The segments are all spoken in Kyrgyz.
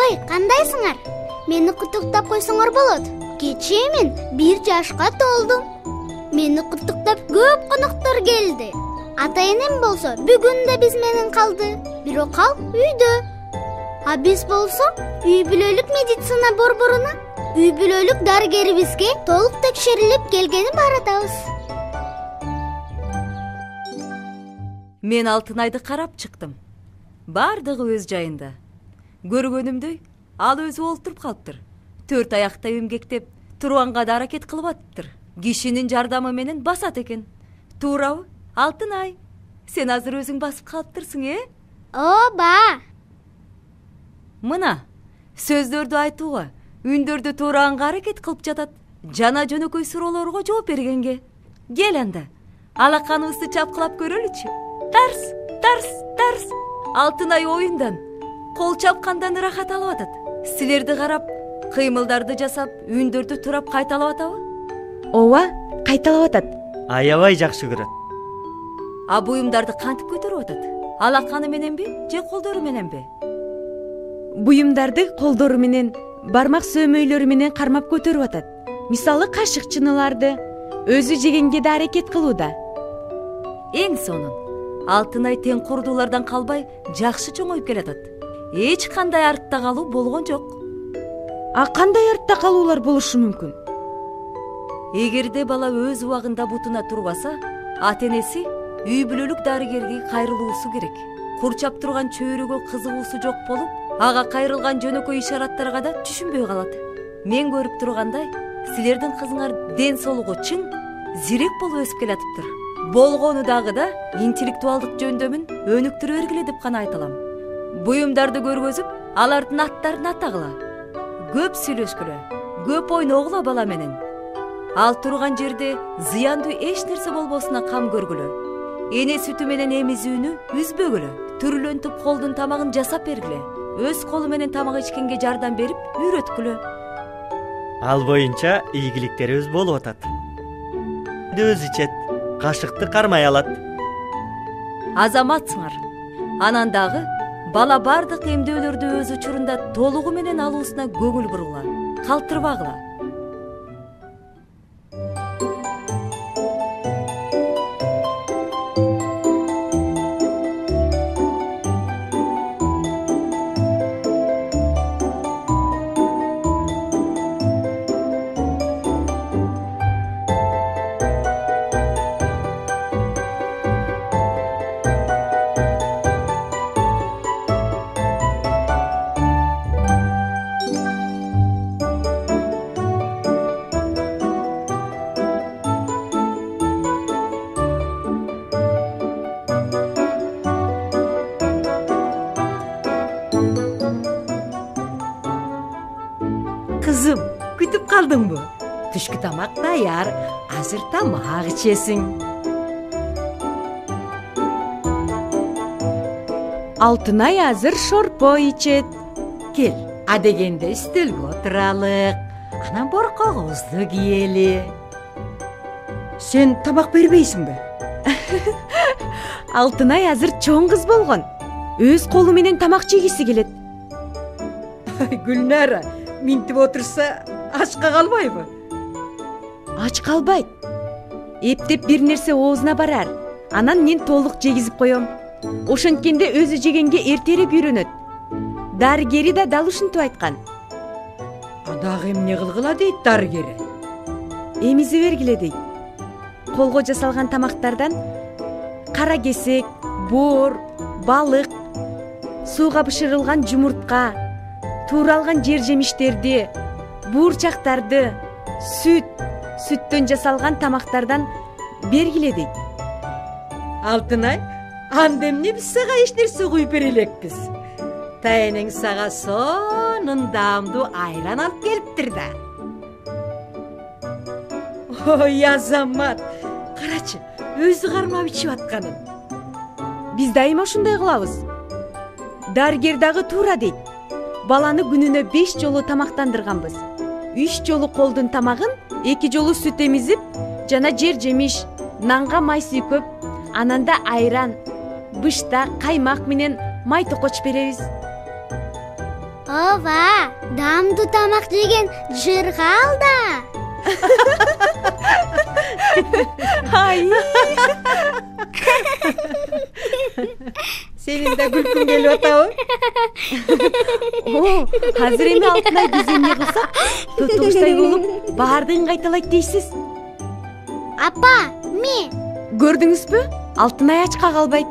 Ой, кандайсыңар? Мени куттуктап койсоңор болот. Кечээ мен 1 жашка толдум. Мени куттуктап көп коноктор келди. Ата-энем болсо бүгүн да биз менен калды. Бирок ал үйдө. А биз болсо үй бүлөлүк медицина борборуна үй бүлөлүк дарыгерибизге толук текшерилип келгени баратабыз. Мен Алтынайды карап чыктым. Бардыгы өз жайында. Көргөнүмдөй, ал өзү олтуруп калыптыр. 4 аякта эмгектеп, турганга да аракет кылып атыптыр. Кишинин жардамы менен басат экен. Туурабы? Алтынай, сен азыр өзүң басып калыптырсың, Ооба. Мына, сөздөрдү айтууга, үндөрдү туураганга аракет кылып жатат. Жана жөнөкөй суроолорго жооп бергенге. Кел анда, алаканыбызды чапкылап көрөлүчү. Тарс, тарс, тарс. Алтынай оюндан, кол чапкандан ырахат алып атат. Силерди карап, кыймылдарды жасап, үндөрдү турап кайталап атабы? Ооба, кайталап атат. Аябай жакшы көрөт. А буюмдарды кантип көтөрүп атат? Алаканы мененби, же колдору мененби? Буюмдарды колдору менен, бармак сөөмөйлөрү менен кармап көтөрүп атат. Мисалы кашык чыныларды өзү жегенге да аракет кылууда. Эң сонун, Алтынай тең курдуулардан калбай жакшы чоңоюп келатат. Эч кандай артта калуу болгон жок. А кандай артта калуулар болушу мүмкүн? Эгерде бала өз убагында бутуна турбаса, ата-энеси үй бүлөлүк дарыгерге кайрылуусу керек. Курчап турган чөйрөгө кызыгуусу жок болуп, ага кайрылган жөнөкөй ишараттарга да түшүнбөй калат. Мен көрүп тургандай, силердин кызыңар ден соолугу чың, зирек болуп өсүп келатыптыр. Болгону дагы да интеллектуалдык жөндөмүн өнүктүрө бергиле деп гана айта алам. Буюмдарды көргөзүп, алардын аттарын атагыла. Көп сүйлөшкүлө, көп ойногула бала менен. Ал турган жерде зыяндуу эч нерсе болбосуна кам көргүлө. Эне сүтү менен эмизүүнү үзбөгүлө. Түрүлөнтүп колдун тамагын жасап бергиле. Өз колу менен тамак ичкенге жардам берип, үйрөткүлө. Ал боюнча ийгиликтерибиз болуп атат. Өзү ичет, кашыкты кармай алат. Азаматсыңар. Анан дагы бала бардык эмдөөлөрдү өз учурунда толугу менен алуусуна көңүл бургула. Калтырбагыла. Kızım, kütüp kaldın mı? Түшкү тамак даяр, азыр тамак ичесиң. Алтынай азыр шорпо ичет. Кел, адегенде үстөлгө отуралык. Анан боркогубузду кийели. Сен тамак бербейсиңби? Алтынай азыр чоң кыз болгон. Өз колу менен тамак жегиси келет. Гүлнара, минтип отурса, ачка калбайбы? Ач калбайт. Эптеп бир нерсе оозуна барар. Анан мен толук жегизип коем. Ошенткенде өзү жегенге эртерээк үйрөнөт. Дарыгери да дал ушинтип айткан. Дагы эмне кылгыла дейт дарыгери? Эмизе бергиле дейт. Колго жасалган тамактардан кара кесек, боор, балык, сууга бышырылган жумуртка, тууралган жер жемиштерди, буурчактарды, сүттөн жасалган тамактардан бергиле дейт. Алтынай, анда эмне биз сага эч нерсе куюп бере элекпиз? Тайнең сага сонун даамдуу айран алып келиптир да. Ой, Азамат, карачы, өзү кармап ичип атканын. Биз дайыма ушундай кылабыз. Дарыгер дагы туура дейт. Баланы күнүнө 5 жолу тамактандырганбыз. 3 жолу колдун тамагын, 2 жолу сүт эмизип, жана жер жемиш, нанга май сүйкөп, ананда айран, бышта, каймак менен май токоч беребиз. ооба, даамдуу тамак жеген жыргал да. Ай. Сенин да күлкүң келип атабы? Азыр эми Алтынай биз эмне кылсак, тотугуштай болуп баардыгын кайталайт дейсиз? Апа, мен. Көрдүңүзбү? Алтынай ачка калбайт.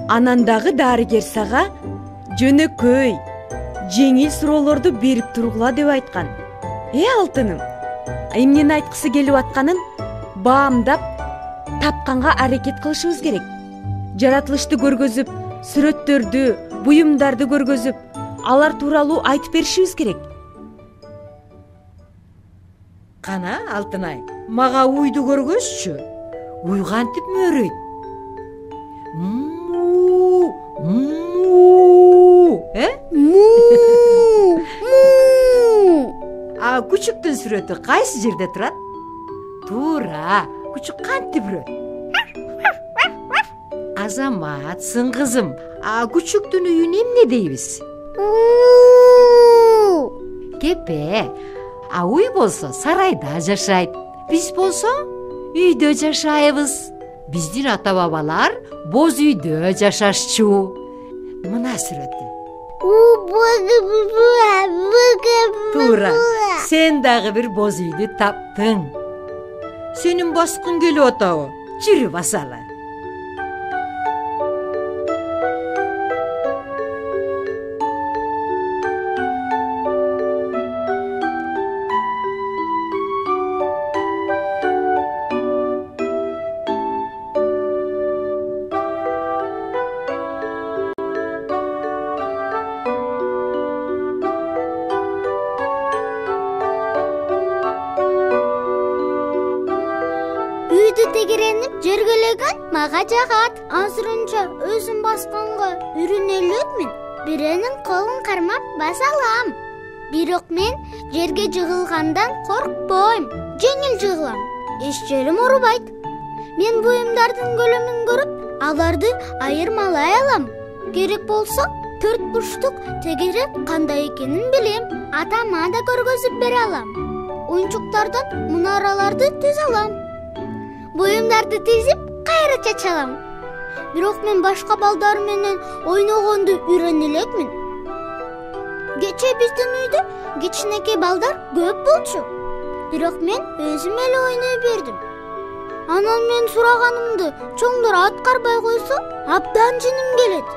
Анан дагы дарыгер сага жөнөкөй, жеңил суроолорду берип тургула деп айткан. Алтыным, эмнени айткысы келип атканын баамдап тапканга аракет кылышыбыз керек. Жаратылышты көргөзүп, сүрөттөрдү, буюмдарды көргөзүп, алар тууралуу айтып беришибиз керек. Кана Алтынай, мага уйду көргөзчү. Уй кантип мөрөйт? Күчүктүн сүрөтү кайсы жерде турат? Туура, күчүк кантип үрөт? Азаматсың кызым, күчүктүн үйүн эмне дейбиз? Кепе, уй болсо сарайда жашайт, биз болсо үйдө жашайбыз. Биздин ата бабалар боз үйдө жашашчу. Мына сүрөтү. Туура, сен дагы бир боз үйдү таптың. Сенин баскың келип атабы? Жүрү басалы. Тегеренип жергелеген мага жагат. Азырынча өзүм басканга үйрөнөлүкмүн. Бирөөнүн колун кармап баса алам. Бирок мен жерге жыгылгандан коркпойм. Жеңил жыгылам. Эч жерим оорубайт. Мен буюмдардын көлөмүн көрүп, аларды айырмалай алам. Керек болсо 4 бурчтук тегерек кандай экенин билем. Атама да көргөзүп бере алам. Оюнчуктардан мунараларды түзө алам. Буюмдарды тизип, кайра чачалам. Бирок мен башка балдар менен ойногонду үйрөнө элекмин. Кечээ биздин үйдө кичинекей балдар көп болчу. Бирок мен өзүм эле ойной бердим. Анан мен сураганымды чоңдор аткарбай койсо, абдан жиним келет.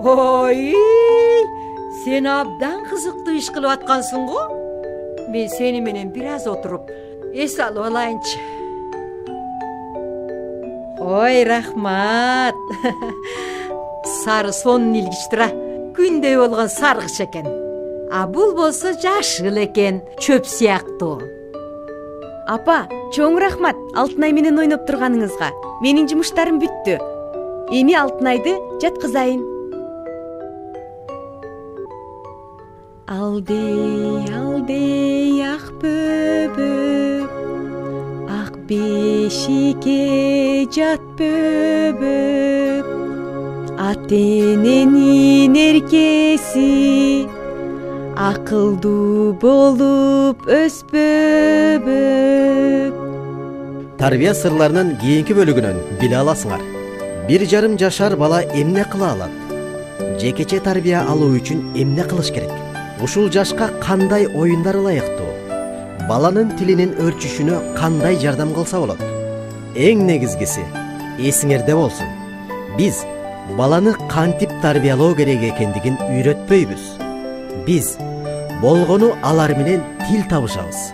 Ой, сен абдан кызыктуу иш кылып аткансың го. Мен сени менен бир аз отуруп эс алып алайынчы. Ой, рахмат. Сары сонун илгич тура. Күндөй болгон саргыч экен. Бул болсо жашыл экен, чөп сыяктуу. Апа, чоң рахмат Алтынай менен ойноп турганыңызга. Менин жумуштарым бүттү. Эми Алтынайды жаткызайын. Алдей, алдей ак бөбөк, ак бешикке жат бөбөк, ата эненин эркеси, акылдуу болуп өс бөбөк. Тарбия сырларынын кийинки бөлүгүнөн биле аласыңар. 1,5 жашар бала эмне кыла алат? Жекече тарбия алуу үчүн эмне кылыш керек? Ушул жашка кандай оюндар ылайыктуу? Баланын тилинин өрчүшүнө кандай жардам кылса болот? Эң негизгиси эсиңерде болсун. Биз баланы кантип тарбиялоо керек экендигин үйрөтпөйбүз. Биз болгону алар менен тил табышабыз.